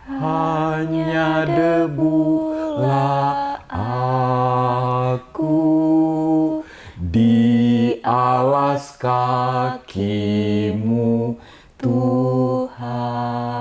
hanya debulah aku di alas kakimu, Tuhan.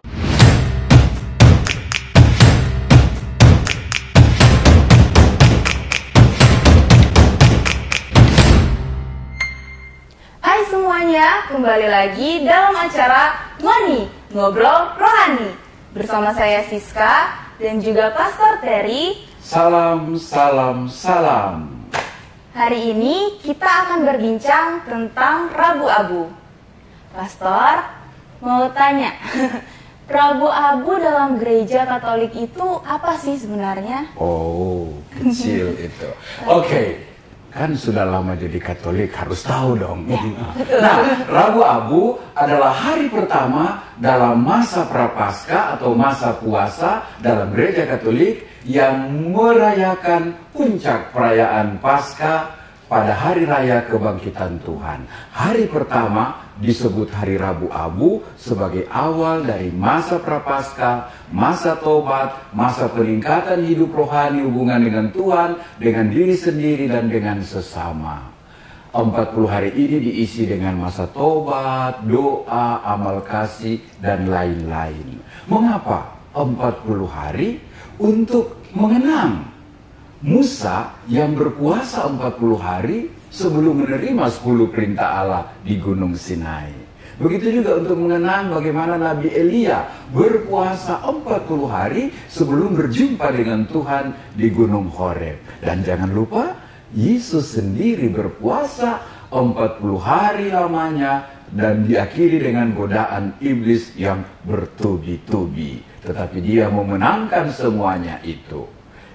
Hai semuanya, kembali lagi dalam acara Ngoni, Ngobrol Rohani. Bersama saya Siska dan juga Pastor Terry. Salam, salam, salam. Hari ini kita akan berbincang tentang Rabu Abu. Pastor, mau tanya, Rabu Abu dalam gereja Katolik itu apa sih sebenarnya? Oh, kecil itu. Oke. Kan sudah lama jadi Katolik, harus tahu dong. Nah, Rabu Abu adalah hari pertama dalam masa Prapaskah atau masa puasa dalam gereja Katolik yang merayakan puncak perayaan Paskah pada hari raya kebangkitan Tuhan. Hari pertama disebut hari Rabu Abu sebagai awal dari masa Prapaskah, masa tobat, masa peningkatan hidup rohani, hubungan dengan Tuhan, dengan diri sendiri dan dengan sesama. 40 hari ini diisi dengan masa tobat, doa, amal kasih, dan lain-lain. Mengapa 40 hari? Untuk mengenang Musa yang berpuasa 40 hari sebelum menerima 10 perintah Allah di Gunung Sinai. Begitu juga untuk mengenang bagaimana Nabi Elia berpuasa 40 hari sebelum berjumpa dengan Tuhan di Gunung Horeb. Dan jangan lupa, Yesus sendiri berpuasa 40 hari lamanya dan diakhiri dengan godaan iblis yang bertubi-tubi. Tetapi dia memenangkan semuanya itu.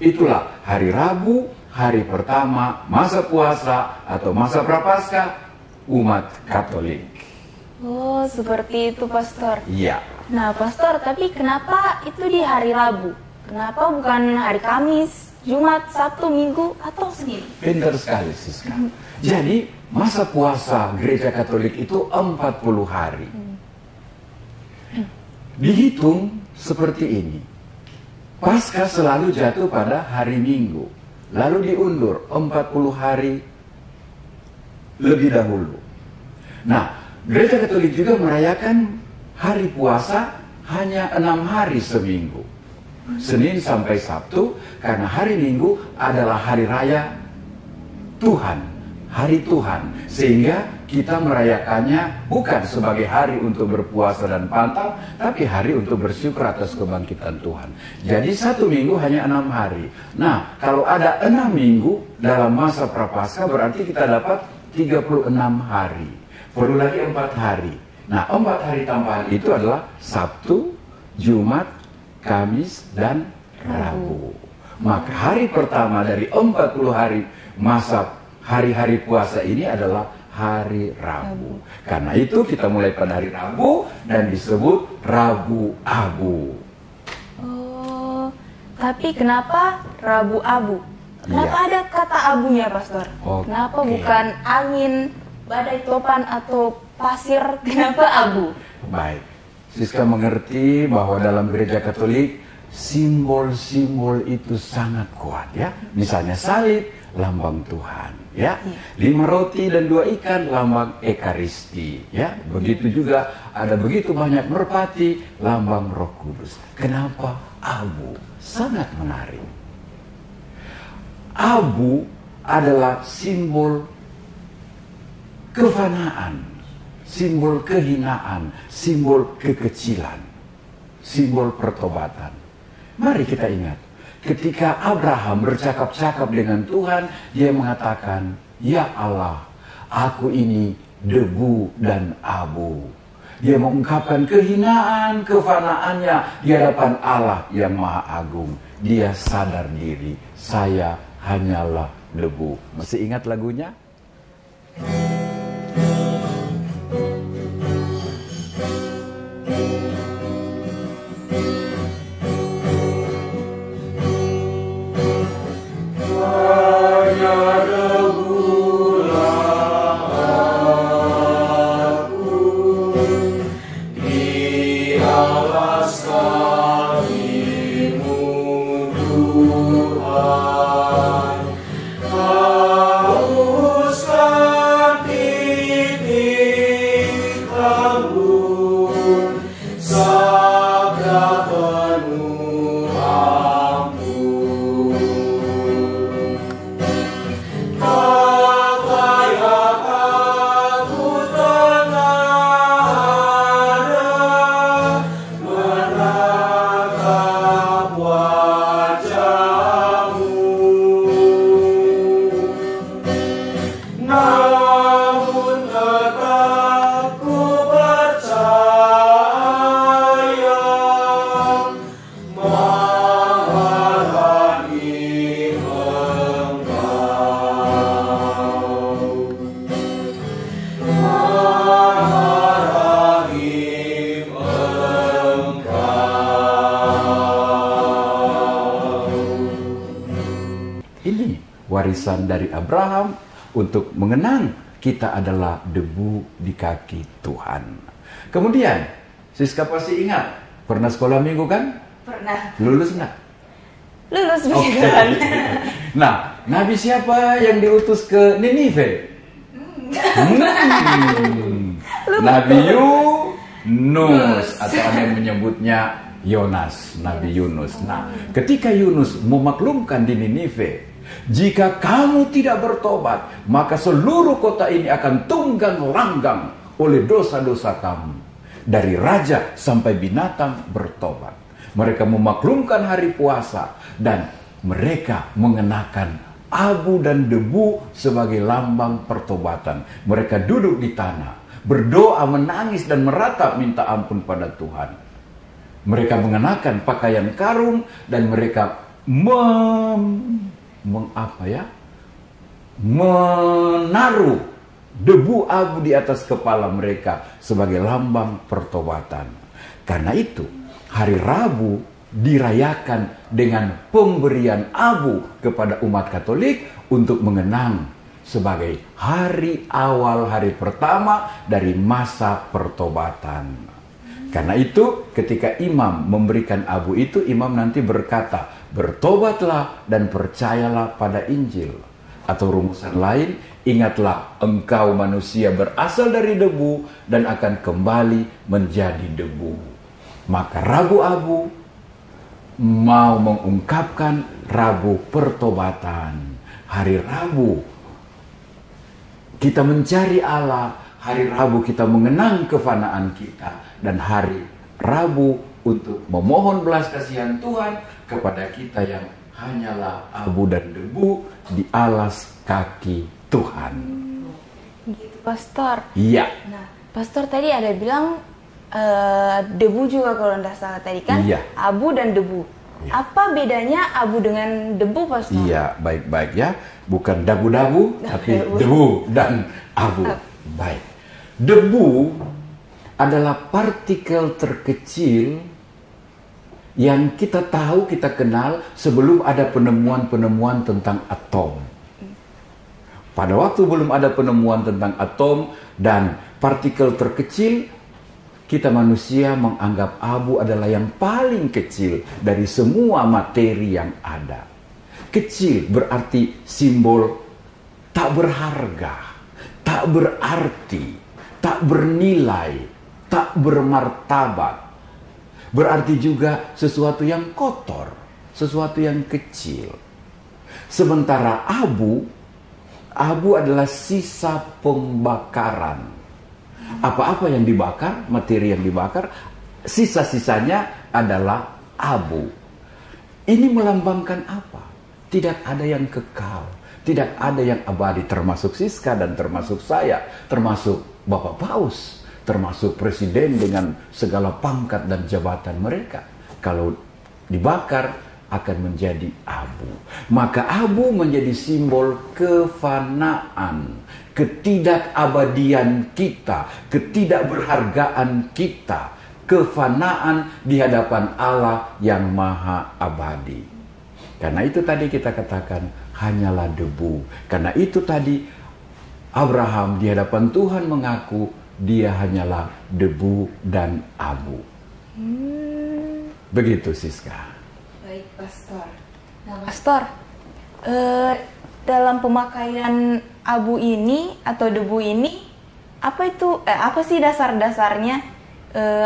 Itulah hari Rabu, hari pertama masa puasa atau masa Prapaskah umat Katolik. Oh, seperti itu, Pastor. Iya. Nah, Pastor, tapi kenapa itu di hari Rabu? Kenapa bukan hari Kamis, Jumat, Sabtu, Minggu, atau Senin? Pintar sekali, Siska. Jadi, masa puasa gereja Katolik itu 40 hari. Dihitung seperti ini. Paskah selalu jatuh pada hari Minggu, lalu diundur 40 hari lebih dahulu. Nah, gereja Katolik juga merayakan hari puasa hanya 6 hari seminggu, Senin sampai Sabtu, karena hari Minggu adalah hari raya Tuhan, hari Tuhan, sehingga kita merayakannya bukan sebagai hari untuk berpuasa dan pantang, tapi hari untuk bersyukur atas kebangkitan Tuhan. Jadi 1 minggu hanya 6 hari. Nah, kalau ada 6 minggu dalam masa Prapaskah berarti kita dapat 36 hari. Perlu lagi 4 hari. Nah, 4 hari tambahan itu adalah Sabtu, Jumat, Kamis, dan Rabu. Maka hari pertama dari 40 hari masa hari-hari puasa ini adalah hari Rabu. Karena itu kita mulai pada hari Rabu dan disebut Rabu Abu. Oh, tapi kenapa Rabu Abu? Kenapa ada kata abunya, Pastor? Kenapa bukan angin, badai topan, atau pasir? Kenapa abu? Baik, Siska mengerti bahwa dalam gereja Katolik simbol-simbol itu sangat kuat, ya. Misalnya salib, lambang Tuhan, ya. 5 roti dan 2 ikan, lambang Ekaristi, ya. Begitu juga ada begitu banyak merpati, lambang Roh Kudus. Kenapa abu? Sangat menarik. Abu adalah simbol kefanaan, simbol kehinaan, simbol kekecilan, simbol pertobatan. Mari kita ingat, ketika Abraham bercakap-cakap dengan Tuhan, dia mengatakan, "Ya Allah, aku ini debu dan abu." Dia mengungkapkan kehinaan, kefanaannya di hadapan Allah yang Maha Agung. Dia sadar diri, saya hanyalah debu. Masih ingat lagunya? Di alas kami warisan dari Abraham untuk mengenang kita adalah debu di kaki Tuhan. Kemudian, Siska pasti ingat, pernah sekolah minggu kan? Pernah. Lulus enggak? Lulus Oke. puji Tuhan. Nah, nabi siapa yang diutus ke Ninive? Nabi Yunus, atau ada yang menyebutnya Yonas, Nabi Yunus. Nah, ketika Yunus memaklumkan di Ninive, jika kamu tidak bertobat, maka seluruh kota ini akan tunggang langgang oleh dosa-dosa kamu. Dari raja sampai binatang bertobat. Mereka memaklumkan hari puasa dan mereka mengenakan abu dan debu sebagai lambang pertobatan. Mereka duduk di tanah, berdoa, menangis dan meratap minta ampun pada Tuhan. Mereka mengenakan pakaian karung dan mereka menaruh debu abu di atas kepala mereka sebagai lambang pertobatan. Karena itu, hari Rabu dirayakan dengan pemberian abu kepada umat Katolik untuk mengenang sebagai hari awal, hari pertama dari masa pertobatan. Karena itu, ketika imam memberikan abu itu, imam nanti berkata, bertobatlah dan percayalah pada Injil. Atau rumusan lain, ingatlah engkau manusia berasal dari debu dan akan kembali menjadi debu. Maka Rabu Abu mau mengungkapkan Rabu pertobatan. Hari Rabu kita mencari Allah, hari Rabu kita mengenang kefanaan kita, dan hari Rabu untuk memohon belas kasihan Tuhan kepada kita yang hanyalah abu dan debu di alas kaki Tuhan. Gitu, Pastor. Iya. Nah, Pastor tadi ada bilang debu juga kalau tidak salah tadi kan? Iya. Abu dan debu. Iya. Apa bedanya abu dengan debu, Pastor? Iya, baik-baik ya. Bukan dabu-dabu, tapi debu dan abu. Baik. Debu adalah partikel terkecil yang kita tahu, kita kenal sebelum ada penemuan-penemuan tentang atom. Pada waktu belum ada penemuan tentang atom dan partikel terkecil, kita manusia menganggap abu adalah yang paling kecil dari semua materi yang ada. Kecil berarti simbol tak berharga, tak berarti, tak bernilai, tak bermartabat. Berarti juga sesuatu yang kotor, sesuatu yang kecil. Sementara abu adalah sisa pembakaran. Apa-apa yang dibakar, materi yang dibakar, sisa-sisanya adalah abu. Ini melambangkan apa? Tidak ada yang kekal, tidak ada yang abadi, termasuk Siska dan termasuk saya, termasuk Bapak Paus, termasuk presiden dengan segala pangkat dan jabatan mereka. Kalau dibakar akan menjadi abu. Maka abu menjadi simbol kefanaan, ketidakabadian kita, ketidakberhargaan kita, kefanaan di hadapan Allah yang maha abadi. Karena itu tadi kita katakan hanyalah debu. Karena itu tadi Abraham di hadapan Tuhan mengaku dia hanyalah debu dan abu. Begitu, Siska. Baik, Pastor. Nah, Pastor, dalam pemakaian abu ini atau debu ini, apa sih dasar-dasarnya?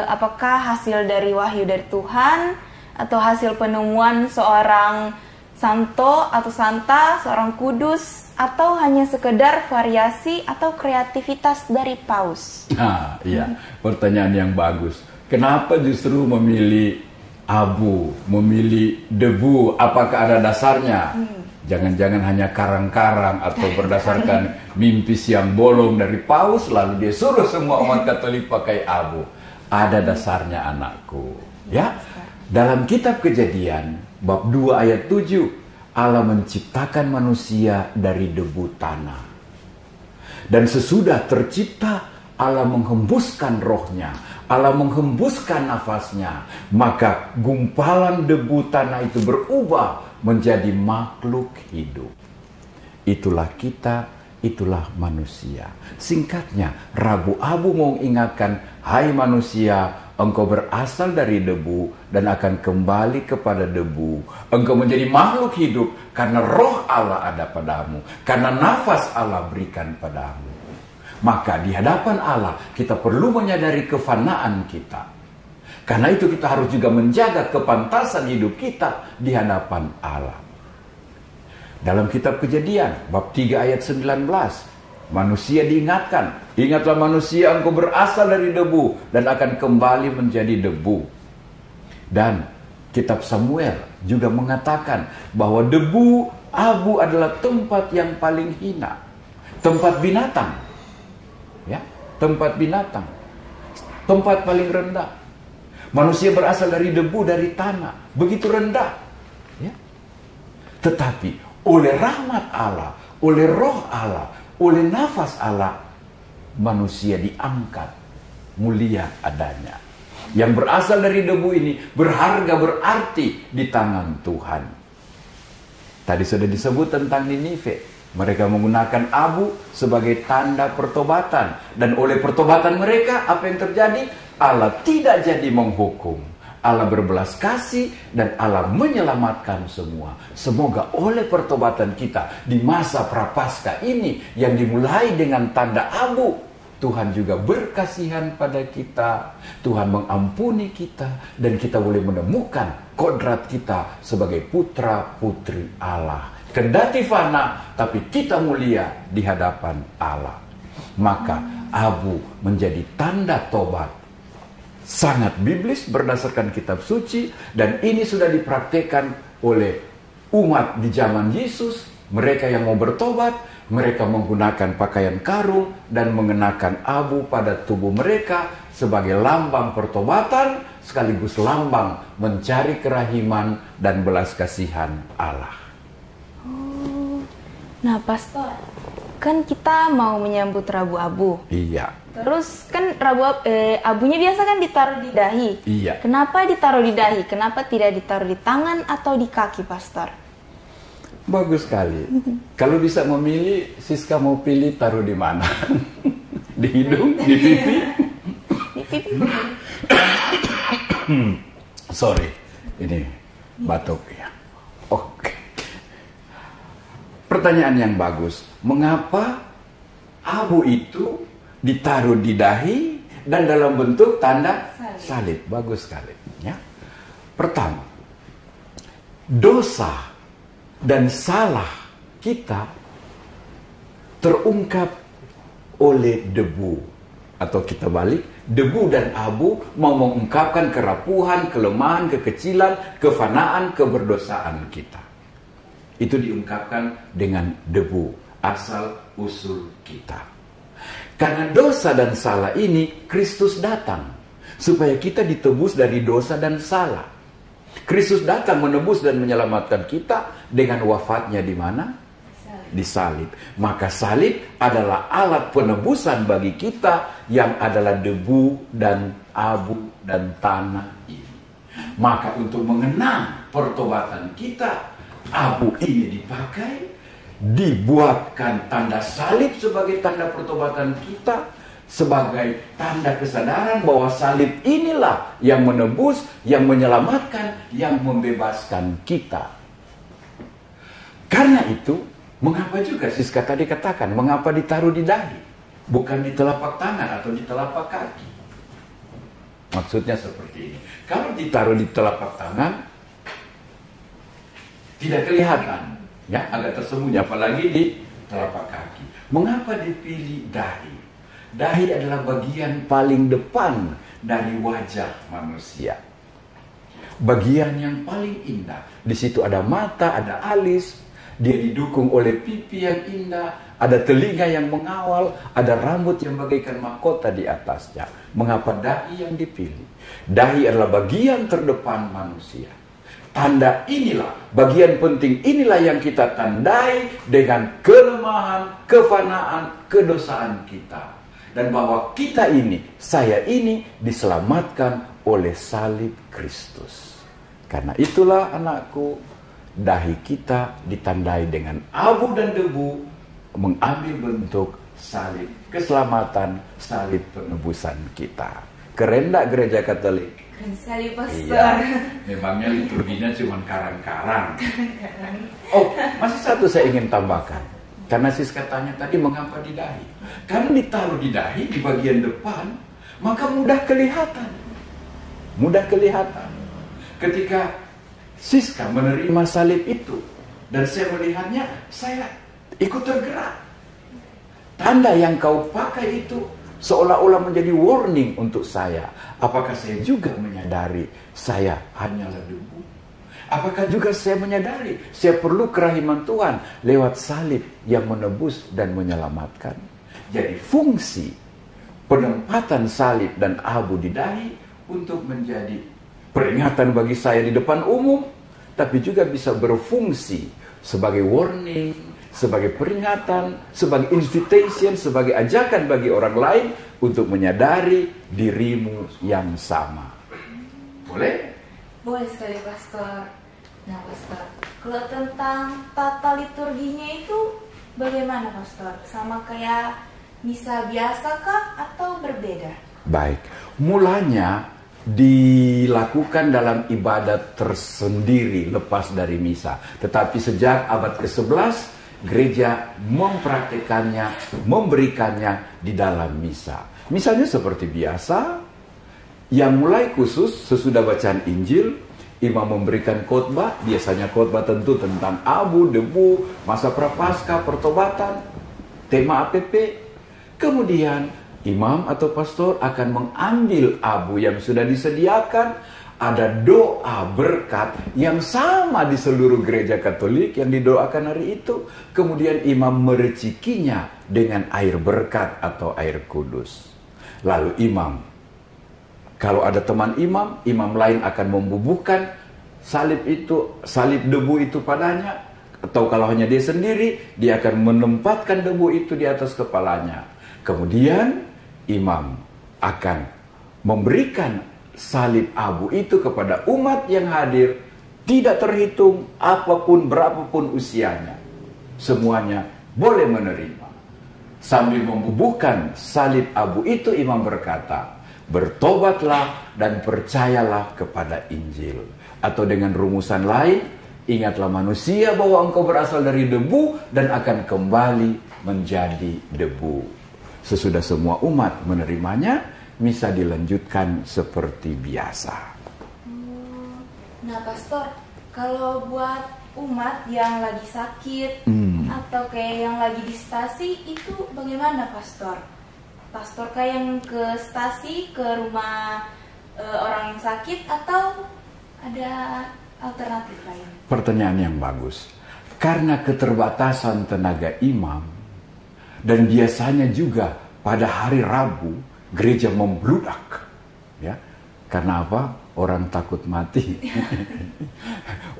Apakah hasil dari wahyu dari Tuhan atau hasil penemuan seorang santo atau santa, seorang kudus, atau hanya sekedar variasi atau kreativitas dari paus? Nah, iya, pertanyaan yang bagus. Kenapa justru memilih abu, memilih debu? Apakah ada dasarnya? Jangan-jangan hanya karang-karang atau berdasarkan mimpi siang bolong dari paus, lalu dia suruh semua umat Katolik pakai abu. Ada dasarnya, anakku. Ya, dalam kitab Kejadian bab 2 ayat 7, Allah menciptakan manusia dari debu tanah. Dan sesudah tercipta, Allah menghembuskan rohnya, Allah menghembuskan nafasnya, maka gumpalan debu tanah itu berubah menjadi makhluk hidup. itulah kita, itulah manusia. Singkatnya, Rabu Abu mau ingatkan, hai manusia, engkau berasal dari debu dan akan kembali kepada debu. Engkau menjadi makhluk hidup karena roh Allah ada padamu, karena nafas Allah berikan padamu. Maka di hadapan Allah kita perlu menyadari kefanaan kita. Karena itu kita harus juga menjaga kepantasan hidup kita di hadapan Allah. Dalam kitab Kejadian, bab 3 ayat 19, manusia diingatkan, ingatlah manusia, engkau berasal dari debu dan akan kembali menjadi debu. Dan kitab Samuel juga mengatakan bahwa debu abu adalah tempat yang paling hina, tempat binatang, ya, tempat binatang, tempat paling rendah. Manusia berasal dari debu, dari tanah, begitu rendah, ya. Tetapi oleh rahmat Allah, oleh roh Allah, oleh nafas Allah, manusia diangkat mulia adanya. Yang berasal dari debu ini berharga, berarti di tangan Tuhan. Tadi sudah disebut tentang Ninive. Mereka menggunakan abu sebagai tanda pertobatan. Dan oleh pertobatan mereka, apa yang terjadi? Allah tidak jadi menghukum. Allah berbelas kasih dan Allah menyelamatkan semua. Semoga oleh pertobatan kita di masa prapaskah ini yang dimulai dengan tanda abu, Tuhan juga berkasihan pada kita. Tuhan mengampuni kita dan kita boleh menemukan kodrat kita sebagai putra-putri Allah. Kendati fana, tapi kita mulia di hadapan Allah. Maka abu menjadi tanda tobat. Sangat biblis berdasarkan kitab suci, dan ini sudah dipraktekkan oleh umat di zaman Yesus. Mereka yang mau bertobat, mereka menggunakan pakaian karung dan mengenakan abu pada tubuh mereka sebagai lambang pertobatan, sekaligus lambang mencari kerahiman dan belas kasihan Allah. Nah, Pastor, kan kita mau menyambut Rabu Abu. Iya. Terus kan abunya biasa kan ditaruh di dahi. Iya. Kenapa ditaruh di dahi? Kenapa tidak ditaruh di tangan atau di kaki, Pastor? Bagus sekali. Kalau bisa memilih, Siska mau pilih taruh di mana? Di hidung, di pipi? Di pipi. Sorry, ini batuk ya. Oke. Pertanyaan yang bagus. Mengapa abu itu ditaruh di dahi dan dalam bentuk tanda salib? Bagus sekali, ya. Pertama, dosa dan salah kita terungkap oleh debu, atau kita balik, debu dan abu mau mengungkapkan kerapuhan, kelemahan, kekecilan, kefanaan, keberdosaan kita. Itu diungkapkan dengan debu, asal usul kita. Karena dosa dan salah ini, Kristus datang supaya kita ditebus dari dosa dan salah. Kristus datang menebus dan menyelamatkan kita dengan wafatnya di mana? Di salib. Maka salib adalah alat penebusan bagi kita yang adalah debu dan abu dan tanah ini. Maka untuk mengenang pertobatan kita, abu ini dipakai, dibuatkan tanda salib sebagai tanda pertobatan kita, sebagai tanda kesadaran bahwa salib inilah yang menebus, yang menyelamatkan, yang membebaskan kita. Karena itu, mengapa juga Siska tadi katakan, mengapa ditaruh di dahi, bukan di telapak tangan atau di telapak kaki? Maksudnya seperti ini. Kalau ditaruh di telapak tangan, tidak kelihatan, ya, agak tersembunyi, apalagi di telapak kaki. Mengapa dipilih dahi? Dahi adalah bagian paling depan dari wajah manusia. Bagian yang paling indah. Di situ ada mata, ada alis, dia didukung oleh pipi yang indah, ada telinga yang mengawal, ada rambut yang bagaikan mahkota di atasnya. Mengapa dahi yang dipilih? Dahi adalah bagian terdepan manusia. Tanda inilah, bagian penting inilah yang kita tandai dengan kelemahan, kefanaan, kedosaan kita. Dan bahwa kita ini, saya ini diselamatkan oleh salib Kristus. Karena itulah anakku, dahi kita ditandai dengan abu dan debu, mengambil bentuk salib keselamatan, salib penebusan kita. Keren gak gereja Katolik? Keren sekali, Pastor. Iya, memangnya liturginya cuma karang-karang. Oh, masih satu saya ingin tambahkan. Karena Siska tanya tadi mengapa di dahi. Karena ditaruh di dahi, di bagian depan, maka mudah kelihatan. Mudah kelihatan. Ketika Siska menerima salib itu, dan saya melihatnya, saya ikut tergerak. Tanda yang kau pakai itu seolah-olah menjadi warning untuk saya. Apakah saya juga menyadari saya hanyalah debu? Apakah juga saya menyadari saya perlu kerahiman Tuhan lewat salib yang menebus dan menyelamatkan? Jadi fungsi penempatan salib dan abu di dahi untuk menjadi peringatan bagi saya di depan umum, tapi juga bisa berfungsi sebagai warning, sebagai peringatan, sebagai invitation, sebagai ajakan bagi orang lain untuk menyadari dirimu yang sama. Boleh? Boleh sekali, Pastor. Nah, Pastor, kalau tentang tata liturginya itu bagaimana, Pastor? Sama kayak misa biasa kah atau berbeda? Baik, mulanya dilakukan dalam ibadat tersendiri lepas dari misa. Tetapi sejak abad ke-11, gereja mempraktikannya, memberikannya di dalam misa. Misalnya seperti biasa, yang mulai khusus sesudah bacaan Injil, imam memberikan khotbah, biasanya khotbah tentu tentang abu, debu, masa prapaskah, pertobatan, tema APP. Kemudian imam atau pastor akan mengambil abu yang sudah disediakan. Ada doa berkat yang sama di seluruh gereja Katolik yang didoakan hari itu. Kemudian imam merecikinya dengan air berkat atau air kudus. Lalu imam, kalau ada teman imam, imam lain akan membubuhkan salib debu itu padanya. Atau kalau hanya dia sendiri, dia akan menempatkan debu itu di atas kepalanya. Kemudian imam akan memberikan salib abu itu kepada umat yang hadir, tidak terhitung apapun berapapun usianya. Semuanya boleh menerima. Sambil membubuhkan salib abu itu, imam berkata, bertobatlah dan percayalah kepada Injil. Atau dengan rumusan lain, ingatlah manusia bahwa engkau berasal dari debu dan akan kembali menjadi debu. Sesudah semua umat menerimanya, misa dilanjutkan seperti biasa. Nah, Pastor, kalau buat umat yang lagi sakit atau kayak yang lagi di stasi, itu bagaimana, Pastor? Pastor kayak yang ke stasi, ke rumah orang yang sakit, atau ada alternatif lain? Pertanyaan yang bagus. Karena keterbatasan tenaga imam, dan biasanya juga pada hari Rabu gereja membludak, ya. Karena apa? Orang takut mati.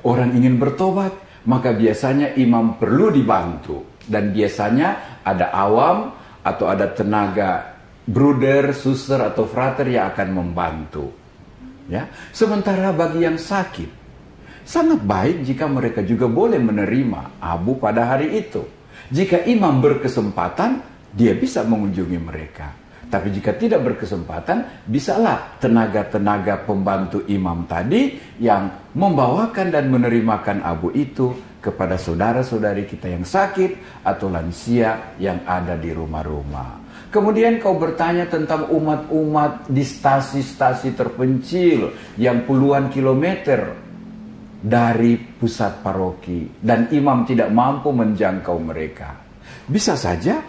Orang ingin bertobat, maka biasanya imam perlu dibantu. Dan biasanya ada awam atau ada tenaga bruder, suster atau frater yang akan membantu. Ya. Sementara bagi yang sakit, sangat baik jika mereka juga boleh menerima abu pada hari itu. Jika imam berkesempatan, dia bisa mengunjungi mereka. Tapi jika tidak berkesempatan, bisalah tenaga-tenaga pembantu imam tadi yang membawakan dan menerimakan abu itu kepada saudara-saudari kita yang sakit atau lansia yang ada di rumah-rumah. Kemudian kau bertanya tentang umat-umat di stasi-stasi terpencil yang puluhan kilometer dari pusat paroki dan imam tidak mampu menjangkau mereka. Bisa saja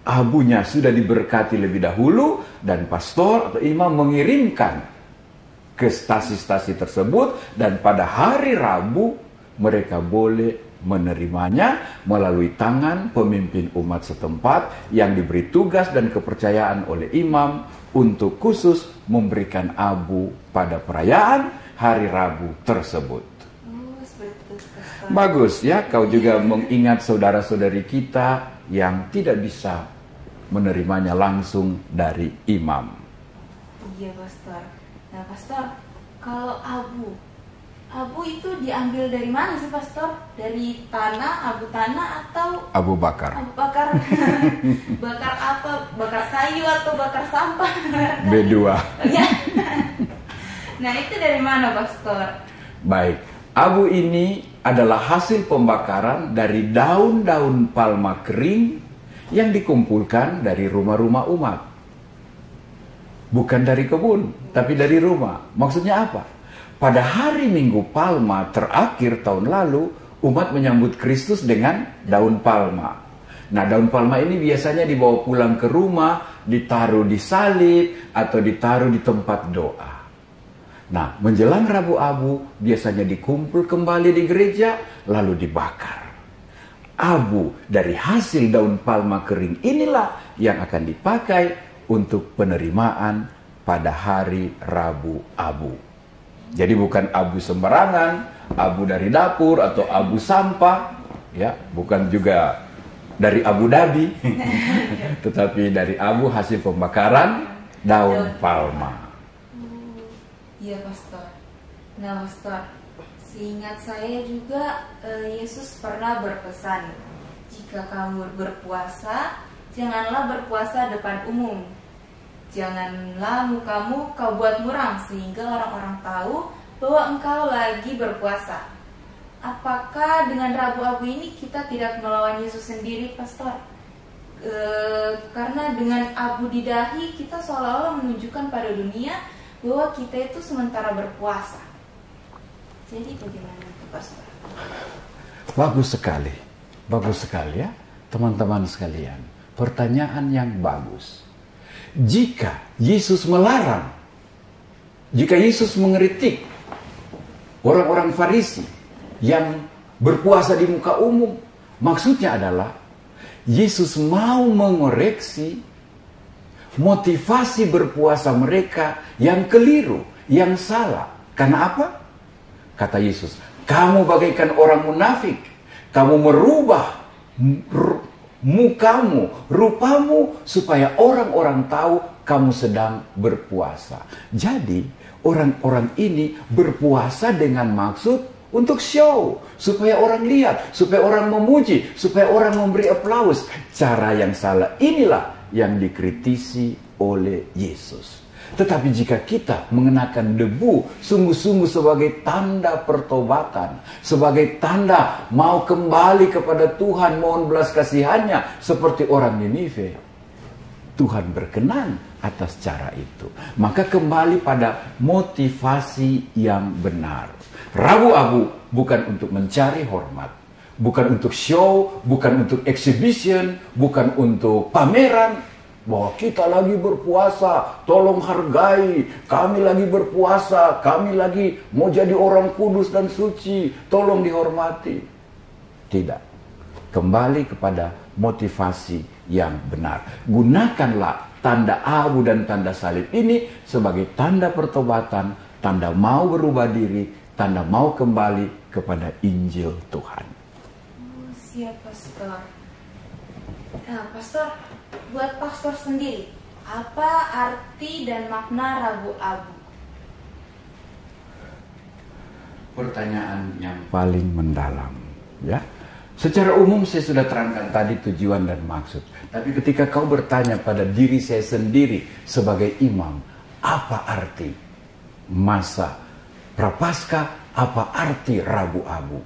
abunya sudah diberkati lebih dahulu dan pastor atau imam mengirimkan ke stasi-stasi tersebut, dan pada hari Rabu mereka boleh menerimanya melalui tangan pemimpin umat setempat yang diberi tugas dan kepercayaan oleh imam untuk khusus memberikan abu pada perayaan hari Rabu tersebut. Bagus ya, kau juga mengingat saudara-saudari kita yang tidak bisa menerimanya langsung dari imam. Iya, Pastor. Nah, Pastor, kalau abu Abu itu diambil dari mana sih, Pastor? Dari tanah, abu tanah atau Abu bakar. Abu bakar? Bakar apa? Bakar kayu atau bakar sampah? B2. Ya. Nah, itu dari mana, Pastor? Baik, abu ini adalah hasil pembakaran dari daun-daun palma kering yang dikumpulkan dari rumah-rumah umat. Bukan dari kebun, tapi dari rumah. Maksudnya apa? Pada hari Minggu Palma terakhir tahun lalu, umat menyambut Kristus dengan daun palma. Nah, daun palma ini biasanya dibawa pulang ke rumah, ditaruh di salib, atau ditaruh di tempat doa. Nah, menjelang Rabu Abu, biasanya dikumpul kembali di gereja, lalu dibakar. Abu dari hasil daun palma kering inilah yang akan dipakai untuk penerimaan pada hari Rabu Abu. Jadi bukan abu sembarangan, abu dari dapur atau abu sampah, ya, bukan juga dari Abu Dhabi, tetapi dari abu hasil pembakaran daun palma. Iya, Pastor. Nah, Pastor, seingat saya juga Yesus pernah berpesan, jika kamu berpuasa, janganlah berpuasa depan umum. Janganlah mukamu kau buat muram sehingga orang-orang tahu bahwa engkau lagi berpuasa. Apakah dengan Rabu Abu ini kita tidak melawan Yesus sendiri, Pastor? Karena dengan abu di dahi kita seolah-olah menunjukkan pada dunia bahwa kita itu sementara berpuasa. Jadi bagaimana itu, Pastor? Bagus sekali ya, teman-teman sekalian. Pertanyaan yang bagus. Jika Yesus melarang, jika Yesus mengkritik orang-orang Farisi yang berpuasa di muka umum, maksudnya adalah Yesus mau mengoreksi motivasi berpuasa mereka yang keliru, yang salah. Karena apa? Kata Yesus, kamu bagaikan orang munafik, kamu merubah mukamu, rupamu, supaya orang-orang tahu kamu sedang berpuasa. Jadi, orang-orang ini berpuasa dengan maksud untuk show, supaya orang lihat, supaya orang memuji, supaya orang memberi aplaus. Cara yang salah inilah yang dikritisi oleh Yesus. Tetapi jika kita mengenakan debu sungguh-sungguh sebagai tanda pertobatan, sebagai tanda mau kembali kepada Tuhan, mohon belas kasihannya seperti orang Ninive, Tuhan berkenan atas cara itu. Maka kembali pada motivasi yang benar. Rabu Abu bukan untuk mencari hormat, bukan untuk show, bukan untuk exhibition, bukan untuk pameran, bahwa kita lagi berpuasa, tolong hargai, kami lagi berpuasa, kami lagi mau jadi orang kudus dan suci, tolong dihormati. Tidak. Kembali kepada motivasi yang benar. Gunakanlah tanda abu dan tanda salib ini sebagai tanda pertobatan, tanda mau berubah diri, tanda mau kembali kepada Injil Tuhan. Oh, siap, Pastor. Nah, Pastor, buat Pastor sendiri, apa arti dan makna Rabu Abu? Pertanyaan yang paling mendalam, ya. Secara umum saya sudah terangkan tadi tujuan dan maksud. Tapi ketika kau bertanya pada diri saya sendiri sebagai imam, apa arti masa Prapaskah, apa arti Rabu Abu?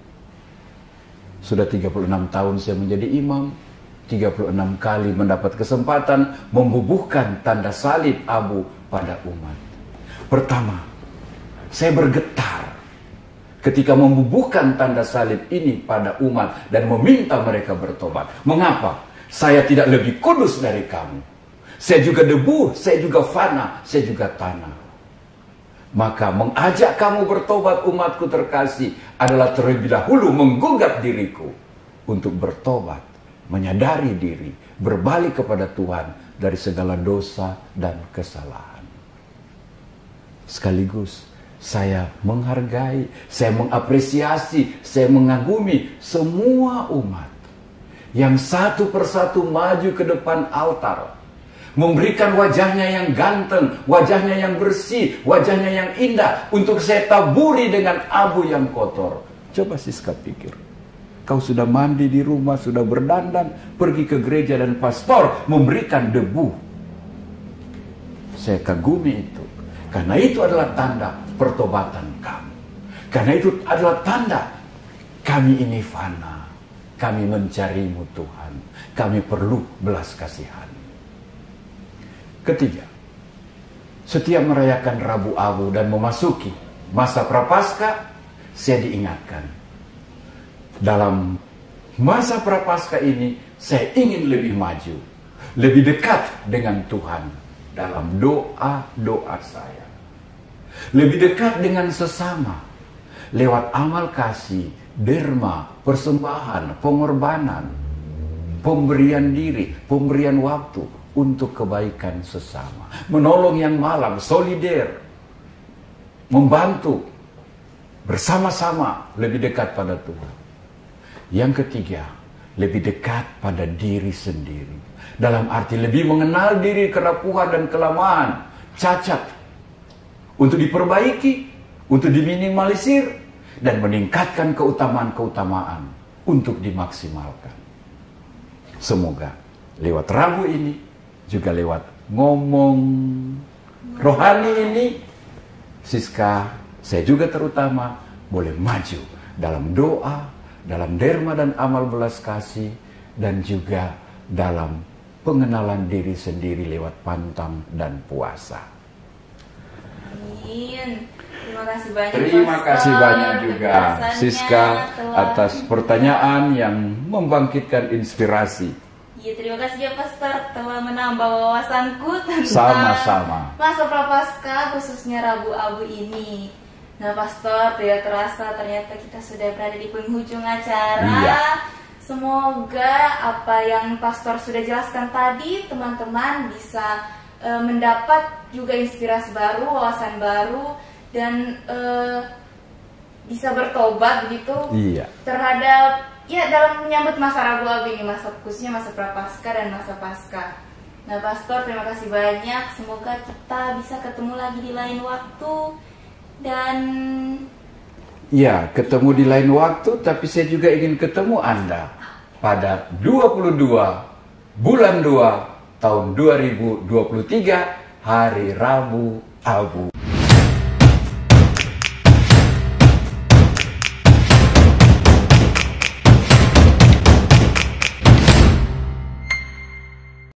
Sudah 36 tahun saya menjadi imam, 36 kali mendapat kesempatan membubuhkan tanda salib abu pada umat. Pertama, saya bergetar ketika membubuhkan tanda salib ini pada umat dan meminta mereka bertobat. Mengapa? Saya tidak lebih kudus dari kamu. Saya juga debu, saya juga fana, saya juga tanah. Maka mengajak kamu bertobat umatku terkasih adalah terlebih dahulu menggugat diriku untuk bertobat, menyadari diri, berbalik kepada Tuhan dari segala dosa dan kesalahan. Sekaligus saya menghargai, saya mengapresiasi, saya mengagumi semua umat yang satu persatu maju ke depan altar, memberikan wajahnya yang ganteng, wajahnya yang bersih, wajahnya yang indah untuk saya taburi dengan abu yang kotor. Coba Siska pikir, kau sudah mandi di rumah, sudah berdandan, pergi ke gereja dan pastor memberikan debu. Saya kagumi itu, karena itu adalah tanda pertobatan kamu. Karena itu adalah tanda kami ini fana, kami mencarimu Tuhan, kami perlu belas kasihan. Ketiga, setiap merayakan Rabu Abu dan memasuki masa Prapaskah, saya diingatkan, dalam masa Prapaskah ini saya ingin lebih maju, lebih dekat dengan Tuhan dalam doa-doa saya, lebih dekat dengan sesama lewat amal kasih, derma, persembahan, pengorbanan, pemberian diri, pemberian waktu untuk kebaikan sesama, menolong yang malang, solider, membantu, bersama-sama lebih dekat pada Tuhan. Yang ketiga, lebih dekat pada diri sendiri, dalam arti lebih mengenal diri, kerapuhan dan kelemahan, cacat, untuk diperbaiki, untuk diminimalisir, dan meningkatkan keutamaan-keutamaan untuk dimaksimalkan. Semoga lewat Rabu ini, juga lewat ngomong rohani ini, Siska, saya juga terutama boleh maju dalam doa, dalam derma dan amal belas kasih, dan juga dalam pengenalan diri sendiri lewat pantang dan puasa. Amin. Terima kasih banyak. Terima kasih banyak juga Siska atas pertanyaan yang membangkitkan inspirasi. Iya, terima kasih ya Pastor telah menambah wawasanku tentang Sama-sama. masa Prapaskah khususnya Rabu Abu ini. Nah Pastor, tidak terasa ternyata kita sudah berada di penghujung acara. Iya. Semoga apa yang Pastor sudah jelaskan tadi teman-teman bisa mendapat juga inspirasi baru, wawasan baru, dan bisa bertobat begitu. Iya. Terhadap dalam menyambut masa Rabu Abu ini, masa khususnya masa Prapaskah dan masa Paskah. Nah Pastor, terima kasih banyak. Semoga kita bisa ketemu lagi di lain waktu. Dan ya, ketemu di lain waktu, tapi saya juga ingin ketemu Anda pada 22 bulan 2 tahun 2023, hari Rabu Abu.